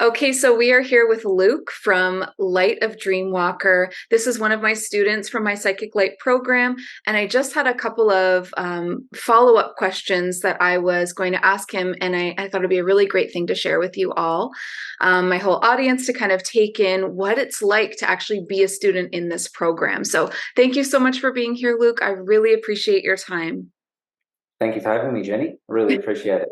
Okay, so we are here with Luke from Light of Dreamwalker. This is one of my students from my Psychic Light program, and I just had a couple of follow-up questions that I was going to ask him, and I thought it'd be a really great thing to share with you all, my whole audience, to kind of take in what it's like to actually be a student in this program. So thank you so much for being here, Luke. I really appreciate your time. Thank you for having me, Jenny. I really appreciate it.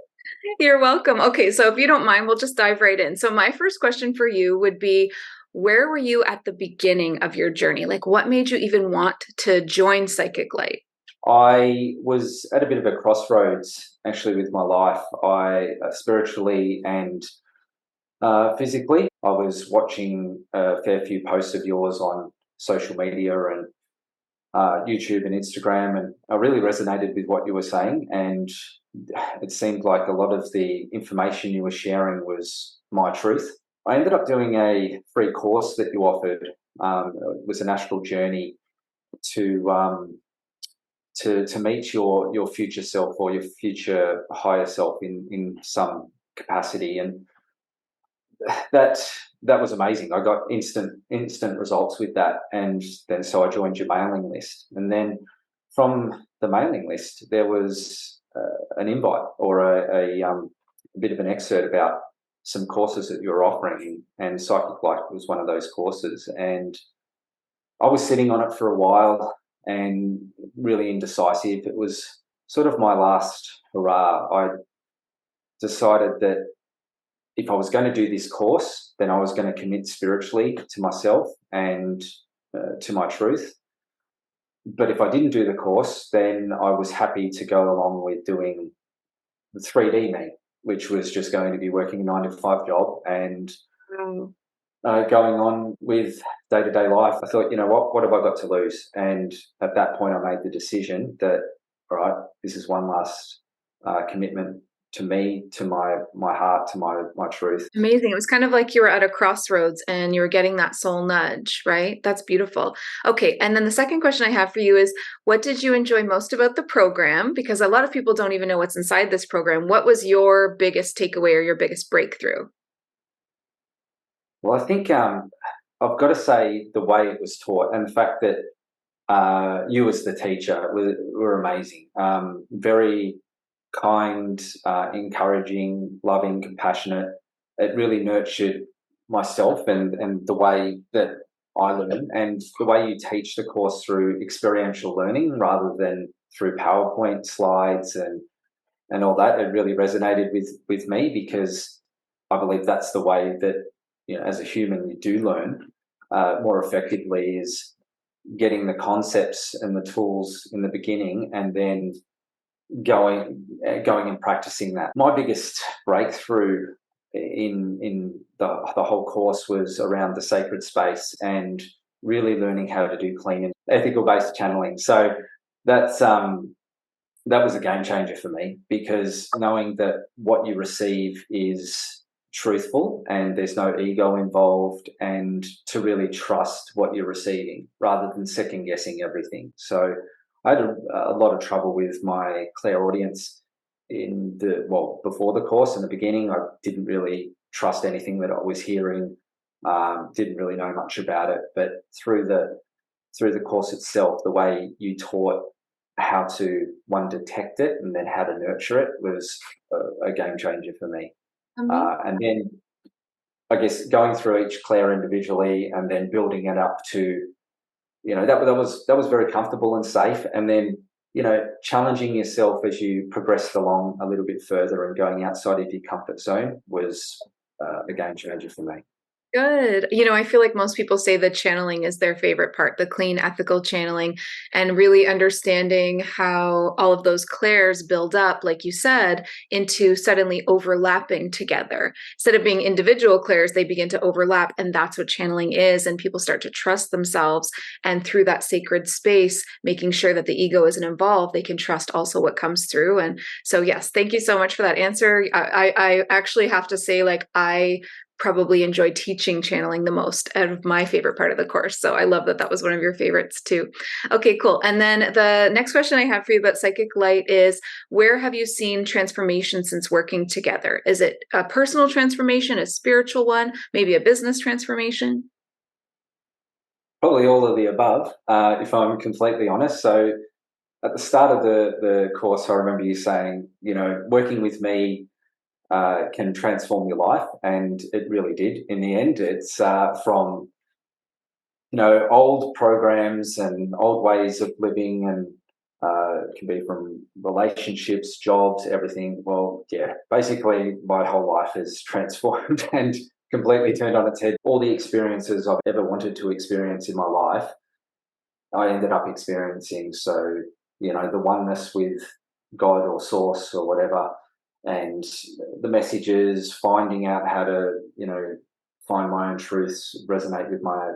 You're welcome. Okay, so if you don't mind, we'll just dive right in. So my first question for you would be, where were you at the beginning of your journey? Like, what made you even want to join Psychic Light? I was at a bit of a crossroads actually with my life. I spiritually and physically, I was watching a fair few posts of yours on social media and YouTube and Instagram, and I really resonated with what you were saying. And it seemed like a lot of the information you were sharing was my truth. I ended up doing a free course that you offered. It was an astral journey to to meet your future self or your future higher self in some capacity, and that that was amazing. I got instant results with that, and then so I joined your mailing list, and then from the mailing list there was an invite or a bit of an excerpt about some courses that you were offering, and Psychic Light was one of those courses, and I was sitting on it for a while and really indecisive. It was sort of my last hurrah. I decided that if I was going to do this course, then I was going to commit spiritually to myself and to my truth. But if I didn't do the course, then I was happy to go along with doing the 3D me, which was just going to be working a 9 to 5 job and Wow. going on with day-to-day life. I thought, you know what have I got to lose? And at that point, I made the decision that, all right, this is one last commitment to me, to my heart, to my truth. Amazing. It was kind of like you were at a crossroads and you were getting that soul nudge, right? That's beautiful. Okay, and then the second question I have for you is, what did you enjoy most about the program? Because a lot of people don't even know what's inside this program. What was your biggest takeaway or your biggest breakthrough? Well, I think I've got to say the way it was taught and the fact that you as the teacher were amazing. Very kind, encouraging, loving, compassionate. It really nurtured myself and the way that I learn, and the way you teach the course through experiential learning rather than through PowerPoint slides and all that. It really resonated with me, because I believe that's the way that, you know, as a human you do learn more effectively, is getting the concepts and the tools in the beginning and then going and practicing that. My biggest breakthrough in the whole course was around the sacred space and really learning how to do clean and ethical based channeling. So that's that was a game changer for me, because knowing that what you receive is truthful and there's no ego involved, and to really trust what you're receiving rather than second guessing everything. So I had a lot of trouble with my clairaudience before the course. In the beginning, I didn't really trust anything that I was hearing, didn't really know much about it. But through the course itself, the way you taught how to, one, detect it and then how to nurture it was a game changer for me. And then I guess going through each clair individually and then building it up to, you know, that was very comfortable and safe. And then, you know, challenging yourself as you progressed along a little bit further and going outside of your comfort zone was a game changer for me. Good. You know, I feel like most people say the channeling is their favorite part, the clean, ethical channeling, and really understanding how all of those clairs build up, like you said, into suddenly overlapping together. Instead of being individual clairs, they begin to overlap, and that's what channeling is. And people start to trust themselves. And through that sacred space, making sure that the ego isn't involved, they can trust also what comes through. And so, yes, thank you so much for that answer. I actually have to say, like, I probably enjoy teaching channeling the most out of my favorite part of the course. So I love that that was one of your favorites too. Okay, cool. And then the next question I have for you about psychic light is, where have you seen transformation since working together? Is it a personal transformation, a spiritual one, maybe a business transformation? Probably all of the above, if I'm completely honest. So at the start of the course, I remember you saying, working with me can transform your life, and it really did. In the end, it's from old programs and old ways of living, and it can be from relationships, jobs, everything. Well, yeah, basically my whole life is transformed and completely turned on its head. All the experiences I've ever wanted to experience in my life, I ended up experiencing. So, the oneness with God or source or whatever, and the messages, finding out how to, find my own truths, resonate with my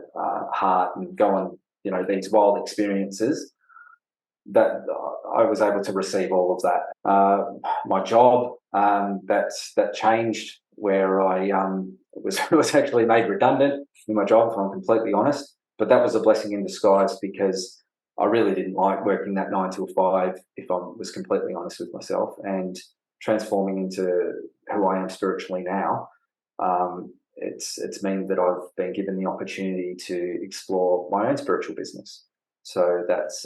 heart, and go on, these wild experiences that I was able to receive all of that. My job, that changed, where I was actually made redundant in my job, if I'm completely honest. But that was a blessing in disguise, because I really didn't like working that 9 till 5, if I was completely honest with myself, and transforming into who I am spiritually now. It's meant that I've been given the opportunity to explore my own spiritual business. So that's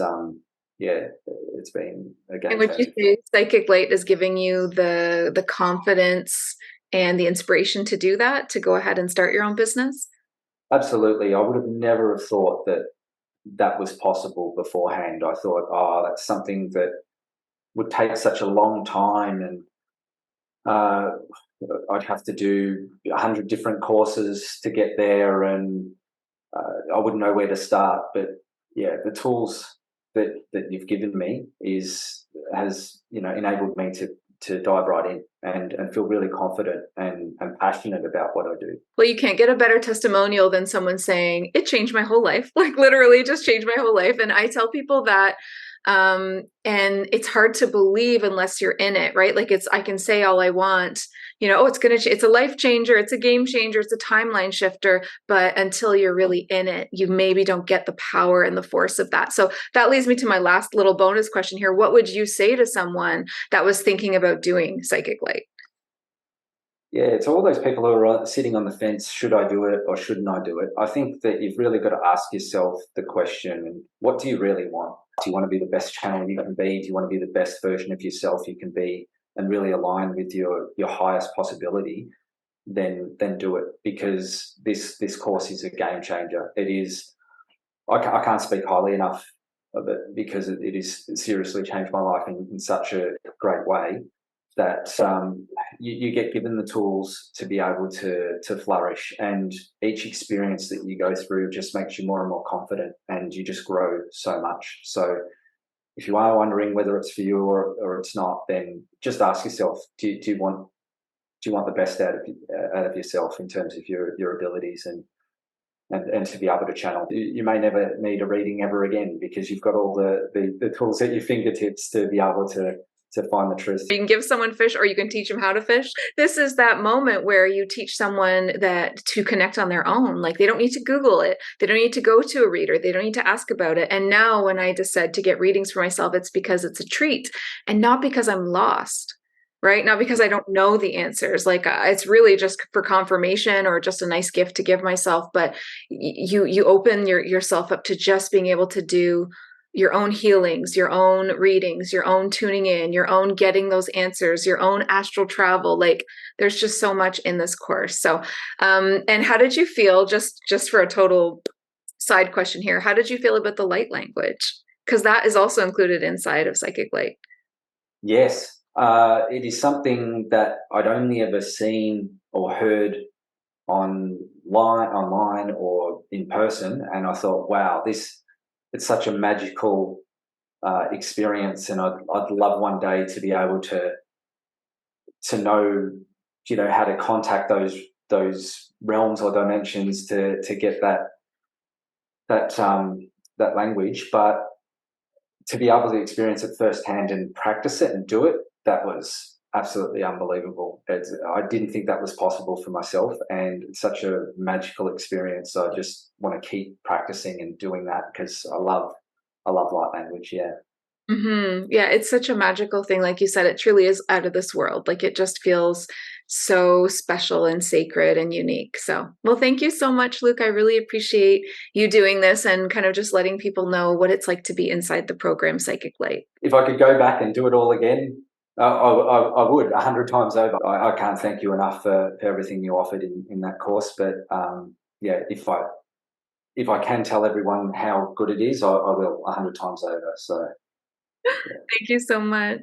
yeah, it's been a And game would you changer. say psychic light is giving you the confidence and the inspiration to do that, to go ahead and start your own business? Absolutely. I would have never have thought that that was possible beforehand. I thought, oh, that's something that would take such a long time, and uh, I'd have to do 100 different courses to get there, and I wouldn't know where to start. But yeah, the tools that you've given me has enabled me to dive right in, and feel really confident and passionate about what I do. Well, you can't get a better testimonial than someone saying, it changed my whole life. Like literally just changed my whole life. And I tell people that, and it's hard to believe unless you're in it, right? Like I can say all I want, oh, it's a life changer, it's a game changer, it's a timeline shifter. But until you're really in it, you maybe don't get the power and the force of that. So that leads me to my last little bonus question here. What would you say to someone that was thinking about doing psychic light? Yeah, it's all those people who are sitting on the fence, should I do it or shouldn't I do it? I think that you've really got to ask yourself the question, what do you really want? Do you want to be the best channel you can be? Do you want to be the best version of yourself you can be, and really align with your highest possibility? Then do it, because this course is a game changer. It is. I can't speak highly enough of it, because it is seriously changed my life in such a great way, that you get given the tools to be able to flourish, and each experience that you go through just makes you more and more confident, and you just grow so much. So if you are wondering whether it's for you or it's not, then just ask yourself, do you want the best out of yourself in terms of your abilities, and to be able to channel. You may never need a reading ever again, because you've got all the tools at your fingertips to be able to find the truth. You can give someone fish, or you can teach them how to fish. This is that moment where you teach someone that to connect on their own. Like they don't need to Google it. They don't need to go to a reader. They don't need to ask about it. And now when I decide to get readings for myself, it's because it's a treat, and not because I'm lost, right? Not because I don't know the answers. Like it's really just for confirmation, or just a nice gift to give myself. But you open yourself up to just being able to do your own healings, your own readings, your own tuning in, your own getting those answers, your own astral travel. Like there's just so much in this course. So, and how did you feel, just for a total side question here, how did you feel about the light language? Because that is also included inside of psychic light. Yes, it is something that I'd only ever seen or heard online or in person, and I thought, wow, it's such a magical experience, and I'd love one day to be able to know, how to contact those realms or dimensions to get that language. But to be able to experience it firsthand and practice it and do it, that was absolutely unbelievable. I didn't think that was possible for myself, and it's such a magical experience. So I just want to keep practicing and doing that because I love light language. Yeah. Yeah, it's such a magical thing. Like you said, it truly is out of this world. Like it just feels so special and sacred and unique. So, well, thank you so much, Luke. I really appreciate you doing this and kind of just letting people know what it's like to be inside the program Psychic Light. If I could go back and do it all again, I would 100 times over. I can't thank you enough for everything you offered in that course. But yeah, if I can tell everyone how good it is, I will 100 times over. So. Thank you so much.